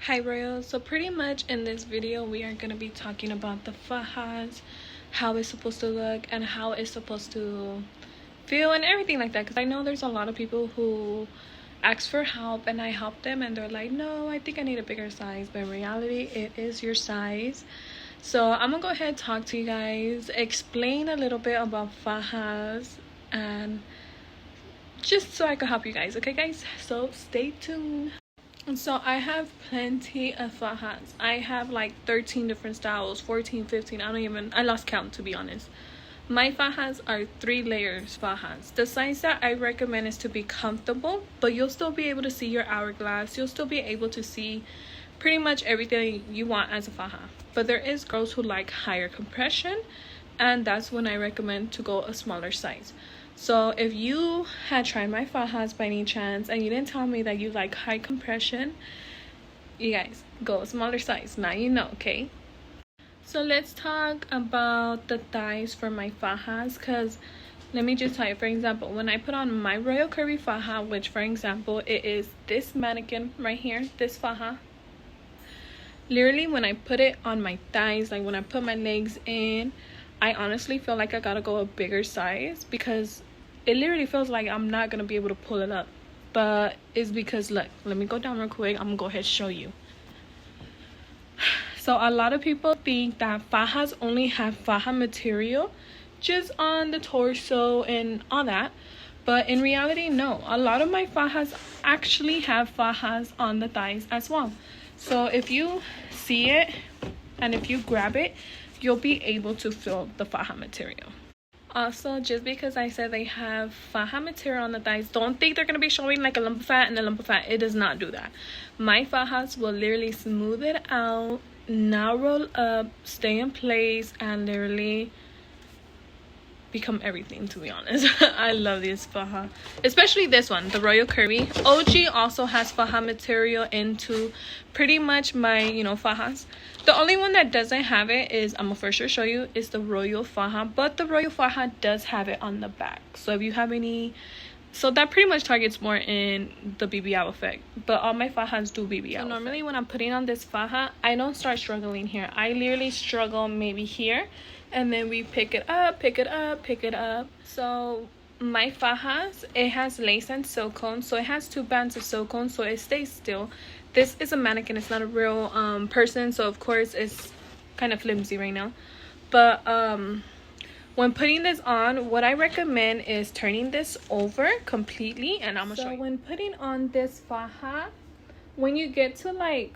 Hi Royal, so pretty much in this video we are going to be talking about the fajas, how it's supposed to look and how it's supposed to feel and everything like that, because I know there's a lot of people who ask for help and I help them and they're like, no, I think I need a bigger size, but in reality it is your size. So I'm gonna go ahead and talk to you guys, explain a little bit about fajas, and just so I can help you guys. Okay guys, so stay tuned. So I have plenty of fajas. I have like 13 different styles, 14, 15. I lost count, to be honest. My fajas are 3 layers fajas. The size that I recommend is to be comfortable, but you'll still be able to see your hourglass. You'll still be able to see pretty much everything you want as a faja. But there is girls who like higher compression, and that's when I recommend to go a smaller size. So if you had tried my fajas by any chance and you didn't tell me that you like high compression, you guys go a smaller size. Now you know, okay? So let's talk about the thighs for my fajas, because let me just tell you, for example, when I put on my royal curvy faja, which for example it is this mannequin right here, this faja, literally when I put it on my thighs, like when I put my legs in, I honestly feel like I gotta go a bigger size because it literally feels like I'm not gonna be able to pull it up. But it's because, look, let me go down real quick. I'm gonna go ahead and show you. So a lot of people think that fajas only have faja material just on the torso and all that, but in reality no, a lot of my fajas actually have fajas on the thighs as well. So if you see it and if you grab it, you'll be able to feel the faja material. Also, just because I said they have faja material on the thighs, don't think they're going to be showing like a lump of fat and a lump of fat. It does not do that. My fajas will literally smooth it out, not roll up, stay in place, and literally become everything, to be honest. I love this faja, especially this one, the royal curvy. OG also has faja material into pretty much my fajas. The only one that doesn't have it is, I'm gonna for sure show you, is the royal faja, but the royal faja does have it on the back. So if you have any, so that pretty much targets more in the BBL effect, but all my fajas do BBL. So normally when I'm putting on this faja, I don't start struggling here. I literally struggle maybe here, and then we pick it up, pick it up, pick it up. So my fajas, it has lace and silicone, so it has 2 bands of silicone, so it stays still. This is a mannequin, it's not a real person, so of course it's kind of flimsy right now. But when putting this on, what I recommend is turning this over completely, and I'm gonna show you. So when putting on this faja, when you get to like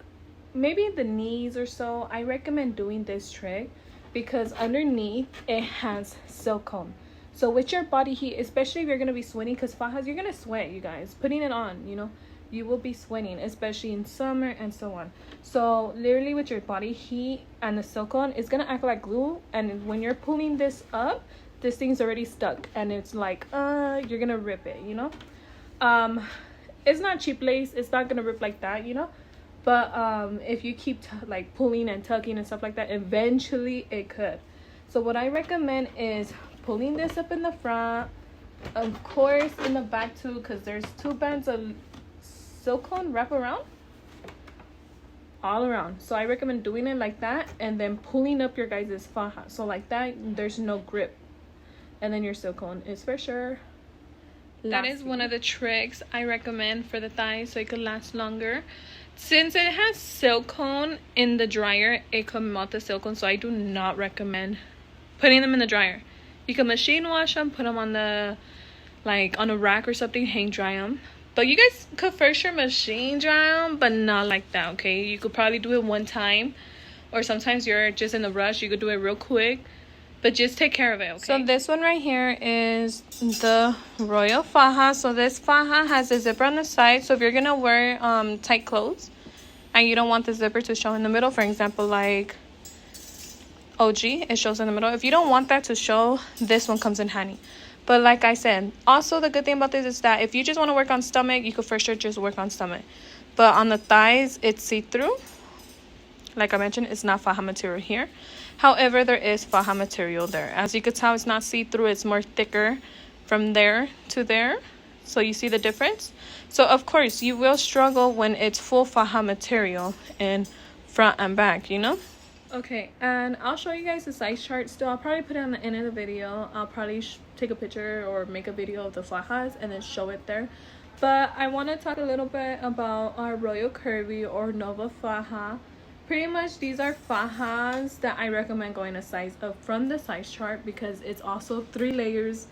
maybe the knees or so, I recommend doing this trick, because underneath it has silicone. So with your body heat, especially if you're gonna be sweating, because fajas, you're gonna sweat, you guys, putting it on, you will be sweating, especially in summer and so on. So literally with your body heat and the silicone, it's gonna act like glue, and when you're pulling this up, this thing's already stuck and it's like you're gonna rip it, it's not cheap lace, it's not gonna rip like that, but if you keep like pulling and tugging and stuff like that, eventually it could. So what I recommend is pulling this up in the front, of course in the back too, because there's 2 bands of silicone wrap around all around. So I recommend doing it like that and then pulling up your guys' faja, so like that there's no grip, and then your silicone is for sure lasting. That is one of the tricks I recommend for the thighs, so it could last longer. Since it has silicone in the dryer, it could melt the silicone, so I do not recommend putting them in the dryer. You can machine wash them, put them on the on a rack or something, hang dry them. But you guys could for sure machine dry them, but not like that, okay? You could probably do it one time, or sometimes you're just in a rush, you could do it real quick, but just take care of it, okay? So this one right here is the royal faja. So this faja has a zipper on the side, so if you're gonna wear tight clothes and you don't want the zipper to show in the middle, for example like OG, it shows in the middle. If you don't want that to show, this one comes in handy. But like I said, also the good thing about this is that if you just want to work on stomach, you could for sure just work on stomach. But on the thighs, it's see-through. Like I mentioned, it's not faja material here. However, there is faja material there. As you could tell, it's not see-through. It's more thicker from there to there. So you see the difference? So of course you will struggle when it's full faja material in front and back, you know? Okay, and I'll show you guys the size chart still. I'll probably put it on the end of the video. I'll probably take a picture or make a video of the fajas and then show it there. But I want to talk a little bit about our Royal Curvy or Nova Faja. Pretty much these are fajas that I recommend going a size up from the size chart because it's also 3 layers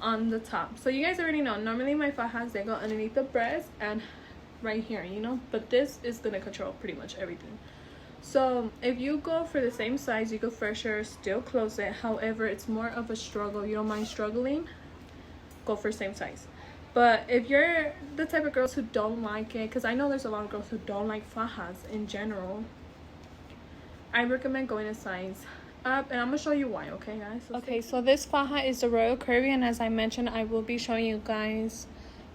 on the top. So you guys already know, normally my fajas, they go underneath the breast and right here, you know, but this is going to control pretty much everything. So if you go for the same size, you could for sure still close it. However, it's more of a struggle. You don't mind struggling, go for same size. But if you're the type of girls who don't like it, because I know there's a lot of girls who don't like fajas in general, I recommend going a size up, and I'm gonna show you why. Okay guys, okay, so this faja is the Royal Curvy, and as I mentioned, I will be showing you guys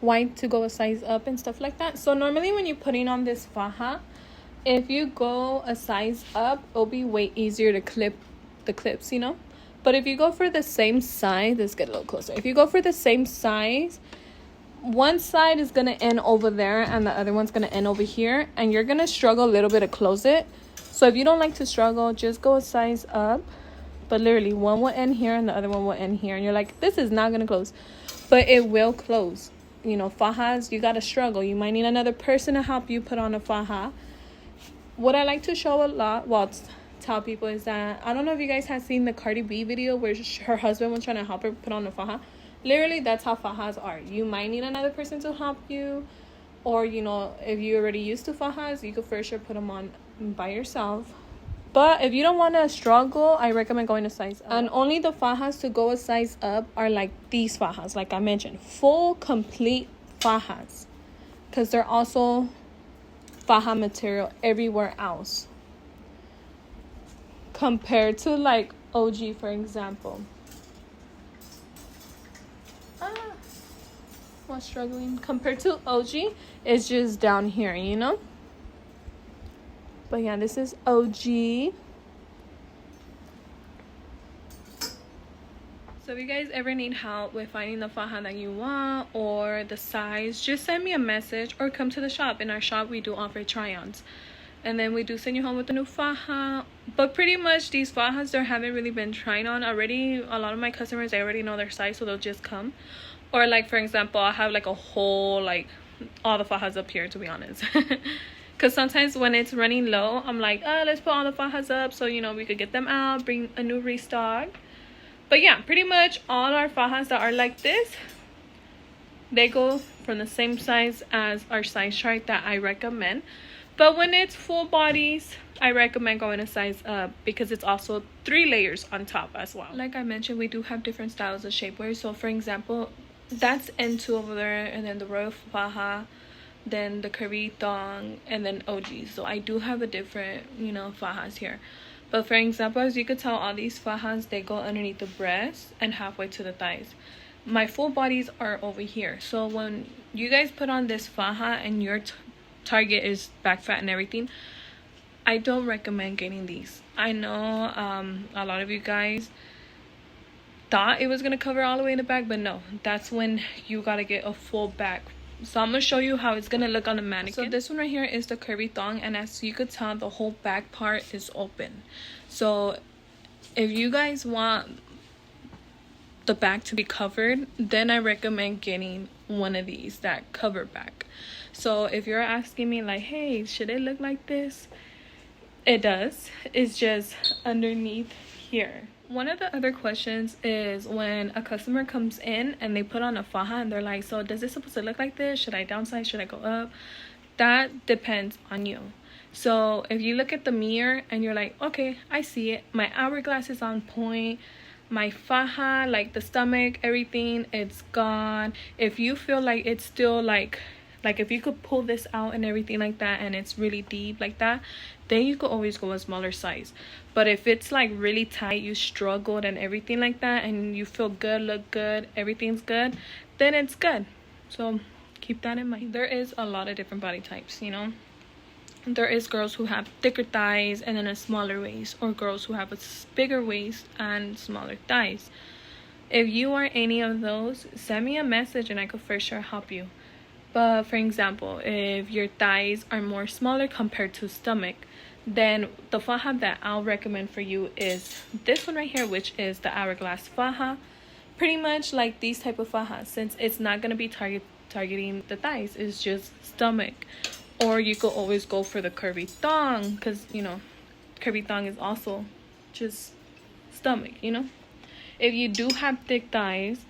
why to go a size up and stuff like that. So normally when you're putting on this faja, if you go a size up, it'll be way easier to clip the clips, you know. But if you go for the same size, let's get a little closer. If you go for the same size, one side is gonna end over there and the other one's gonna end over here, and you're gonna struggle a little bit to close it. So if you don't like to struggle, just go a size up. But literally one will end here and the other one will end here, and you're like, this is not gonna close, but it will close. You know, fajas, you gotta struggle. You might need another person to help you put on a faja. What I like to show a lot, well, tell people, is that I don't know if you guys have seen the Cardi B video where her husband was trying to help her put on a faja. Literally, that's how fajas are. You might need another person to help you, or you know, if you're already used to fajas, you could for sure put them on by yourself. But if you don't want to struggle, I recommend going a size up. And only the fajas to go a size up are like these fajas, like I mentioned, full complete fajas, because they're also faja material everywhere else, compared to like OG, for example. I'm struggling. Compared to OG, it's just down here, you know. But yeah, this is OG. So if you guys ever need help with finding the faja that you want or the size, just send me a message or come to the shop. In our shop, we do offer try-ons. And then we do send you home with a new faja. But pretty much these fajas, there haven't really been trying on already. A lot of my customers, they already know their size, so they'll just come. Or like, for example, I have like a whole, like, all the fajas up here, to be honest. Because sometimes when it's running low, I'm like, let's put all the fajas up so, you know, we could get them out, bring a new restock. But yeah, pretty much all our fajas that are like this, they go from the same size as our size chart that I recommend. But when it's full bodies, I recommend going a size up because it's also 3 layers on top as well. Like I mentioned, we do have different styles of shapewear. So for example, that's N2 over there, and then the Royal Faja, then the curvy thong, and then OG. So I do have a different, you know, fajas here. But for example, as you could tell, all these fajas, they go underneath the breast and halfway to the thighs. My full bodies are over here. So when you guys put on this faja and your target is back fat and everything, I don't recommend getting these. I know a lot of you guys thought it was gonna cover all the way in the back, but no, that's when you gotta get a full back. So I'm gonna show you how it's gonna look on the mannequin. So this one right here is the curvy thong, and as you could tell, the whole back part is open. So if you guys want the back to be covered, then I recommend getting one of these that cover back. So if you're asking me like, hey, should it look like this? It does. It's just underneath here. One of the other questions is when a customer comes in and they put on a faja and they're like, so does this supposed to look like this? Should I downsize? Should I go up? That depends on you. So if you look at the mirror and you're like, okay, I see it. My hourglass is on point. My faja, like the stomach, everything, it's gone. If you feel like it's still like if you could pull this out and everything like that and it's really deep like that, then you could always go a smaller size. But if it's like really tight, you struggled and everything like that, and you feel good, look good, everything's good, then it's good. So keep that in mind. There is a lot of different body types, you know. There is girls who have thicker thighs and then a smaller waist, or girls who have a bigger waist and smaller thighs. If you are any of those, send me a message and I could for sure help you. But for example, if your thighs are more smaller compared to stomach, then the faja that I'll recommend for you is this one right here, which is the hourglass faja. Pretty much like these type of fajas, since it's not going to be targeting the thighs, it's just stomach. Or you could always go for the curvy thong, because you know curvy thong is also just stomach, you know. If you do have thick thighs,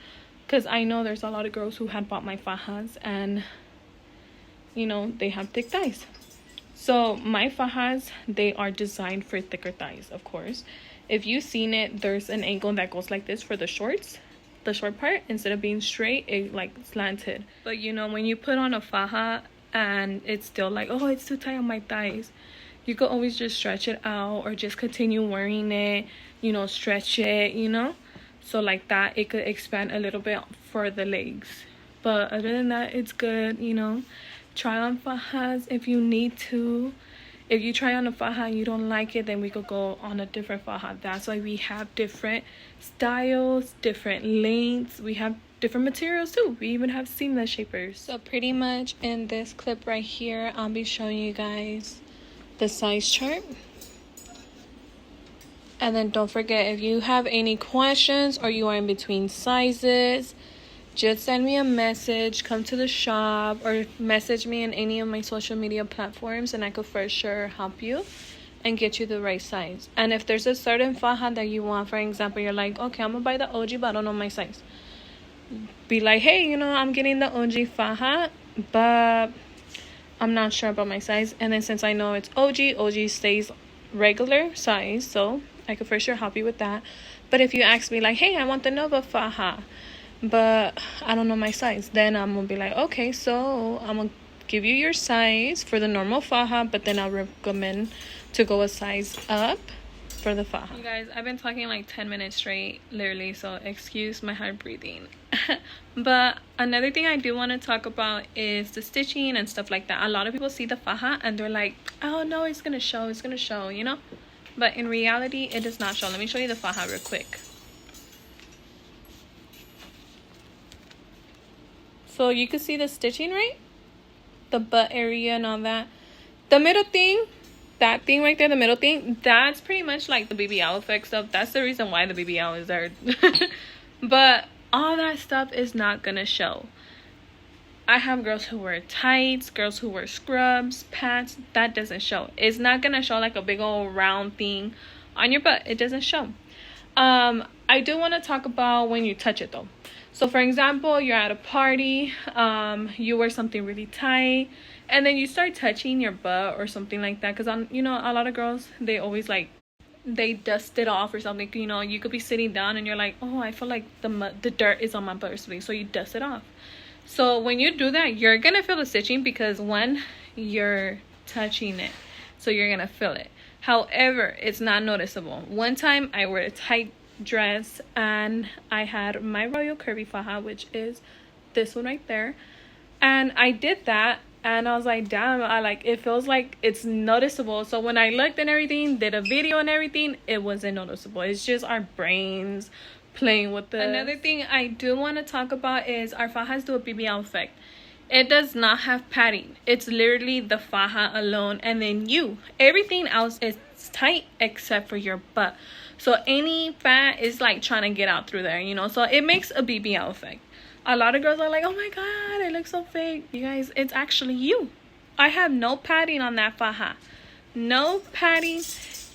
because I know there's a lot of girls who had bought my fajas and you know they have thick thighs. So my fajas, they are designed for thicker thighs, of course. If you've seen it, there's an angle that goes like this for the shorts. The short part, instead of being straight, it like slanted. But you know, when you put on a faja and it's still like, oh, it's too tight on my thighs, you could always just stretch it out or just continue wearing it, you know, stretch it, you know. So like that, it could expand a little bit for the legs. But other than that, it's good, you know. Try on fajas if you need to. If you try on a faja and you don't like it, then we could go on a different faja. That's why we have different styles, different lengths. We have different materials too. We even have seamless shapers. So pretty much in this clip right here, I'll be showing you guys the size chart. And then don't forget, if you have any questions or you are in between sizes, just send me a message, come to the shop, or message me in any of my social media platforms and I could for sure help you and get you the right size. And if there's a certain faja that you want, for example, you're like, okay, I'm gonna buy the OG but I don't know my size, be like, hey, you know, I'm getting the OG faja but I'm not sure about my size. And then since I know it's OG stays regular size, so I could for sure help you with that. But if you ask me like, hey, I want the Nova faja but I don't know my size, then I'm gonna be like, okay, so I'm gonna give you your size for the normal faja, but then I'll recommend to go a size up for the faja. You guys, I've been talking like 10 minutes straight, literally, so excuse my hard breathing. But another thing I do want to talk about is the stitching and stuff like that. A lot of people see the faja and they're like, oh no, it's gonna show, you know. But in reality, it does not show. Let me show you the faja real quick. So you can see the stitching, right? The butt area and all that. The middle thing, that thing right there, the middle thing, that's pretty much like the BBL effect stuff. That's the reason why the BBL is there. But all that stuff is not gonna show. I have girls who wear tights, girls who wear scrubs, pads. That doesn't show. It's not gonna show like a big old round thing on your butt. It doesn't show. I do want to talk about when you touch it though. So for example, you're at a party, you wear something really tight, and then you start touching your butt or something like that. Because you know, a lot of girls, they always like, they dust it off or something. You know, you could be sitting down and you're like, oh, I feel like the dirt is on my butt or something. So you dust it off. So when you do that, you're gonna feel the stitching because when you're touching it, so you're gonna feel it. However, it's not noticeable. One time I wore a tight dress and I had my royal curvy faja, which is this one right there, and I did that and I was like, damn, I like, it feels like it's noticeable. So when I looked and everything, did a video and everything, it wasn't noticeable. It's just our brains playing with this. Another thing I do want to talk about is our fajas do a BBL effect. It does not have padding. It's literally the faja alone, and then everything else is tight except for your butt. So any fat is like trying to get out through there, you know. So it makes a BBL effect. A lot of girls are like, oh my god, it looks so fake. You guys, it's actually you. I have no padding on that faja. No padding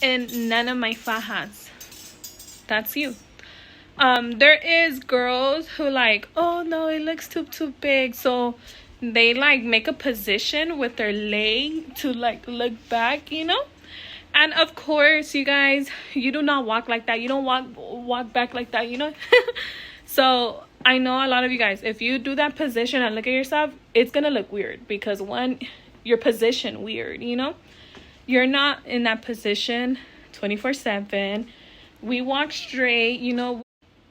in none of my fajas. That's you. There is girls who like, oh no, it looks too big. So they like make a position with their leg to like look back, you know. And of course, you guys, you do not walk like that. You don't walk back like that, you know. So I know a lot of you guys, if you do that position and look at yourself, it's gonna look weird because one, your position weird, you know. You're not in that position 24/7. We walk straight, you know.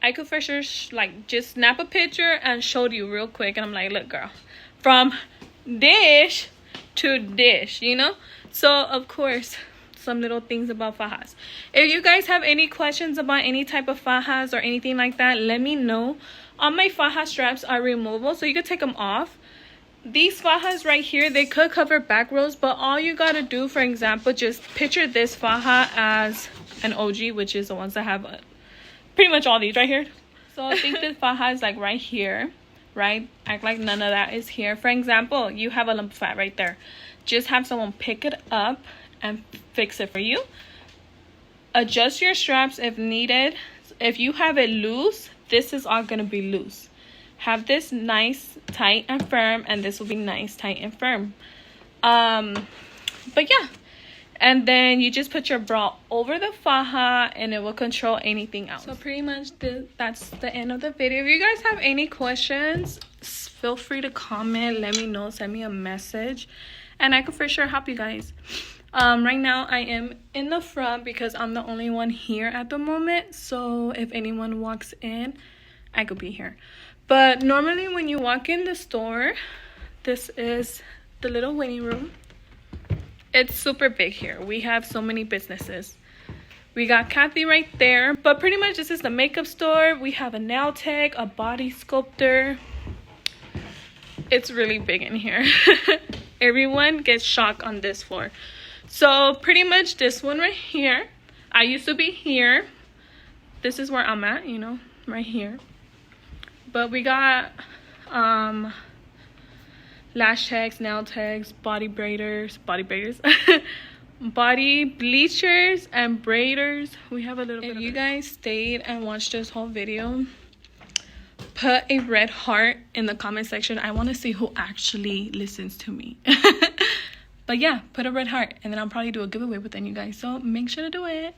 I could for sure like just snap a picture and show you real quick, and I'm like, look girl, from dish to dish, you know. So of course, some little things about fajas. If you guys have any questions about any type of fajas or anything like that, let me know. All my faja straps are removable, so you could take them off. These fajas right here, they could cover back rows, but all you gotta do, for example, just picture this faja as an OG, which is the ones that have pretty much all these right here. So I think this faja is like right here, right? Act like none of that is here. For example, you have a lump of fat right there. Just have someone pick it up and fix it for you. Adjust your straps if needed. If you have it loose, this is all gonna be loose. Have this nice, tight, and firm, and this will be nice, tight, and firm. But yeah. And then you just put your bra over the faja, and it will control anything else. So pretty much that's the end of the video. If you guys have any questions, feel free to comment. Let me know. Send me a message, and I could for sure help you guys. Right now I am in the front because I'm the only one here at the moment. So if anyone walks in, I could be here. But normally when you walk in the store, this is the little waiting room. It's super big here. We have so many businesses. We got Kathy right there. But pretty much this is the makeup store. We have a nail tech, a body sculptor. It's really big in here. Everyone gets shocked on this floor. So pretty much this one right here. I used to be here. This is where I'm at, you know, right here. But we got lash techs, nail techs, body bleachers, and braiders. We have a little bit. If you guys stayed and watched this whole video, put a red heart in the comment section. I want to see who actually listens to me. But yeah, put a red heart, and then I'll probably do a giveaway within you guys. So make sure to do it.